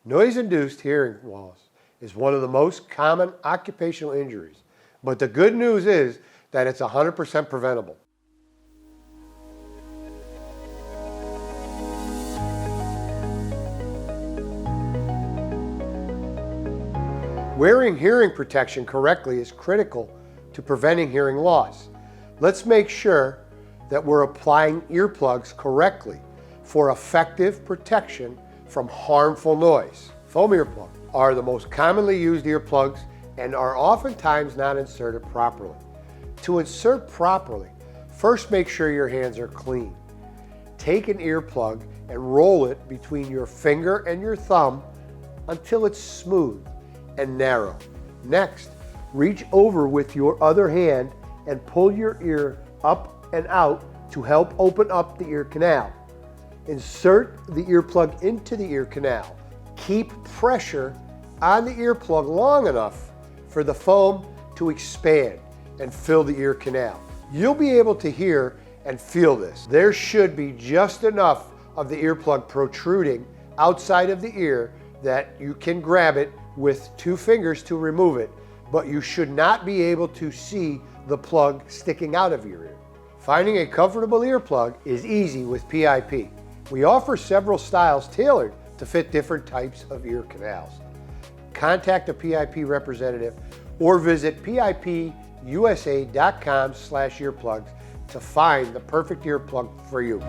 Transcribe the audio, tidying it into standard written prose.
Noise-induced hearing loss is one of the most common occupational injuries, but the good news is that it's 100% preventable. Wearing hearing protection correctly is critical to preventing hearing loss. Let's make sure that we're applying earplugs correctly for effective protection from harmful noise. Foam earplugs are the most commonly used earplugs and are oftentimes not inserted properly. To insert properly, first make sure your hands are clean. Take an earplug and roll it between your finger and your thumb until it's smooth and narrow. Next, reach over with your other hand and pull your ear up and out to help open up the ear canal. Insert the earplug into the ear canal. Keep pressure on the earplug long enough for the foam to expand and fill the ear canal. You'll be able to hear and feel this. There should be just enough of the earplug protruding outside of the ear that you can grab it with 2 fingers to remove it, but you should not be able to see the plug sticking out of your ear. Finding a comfortable earplug is easy with PIP. We offer several styles tailored to fit different types of ear canals. Contact a PIP representative or visit pipusa.com/earplugs to find the perfect earplug for you.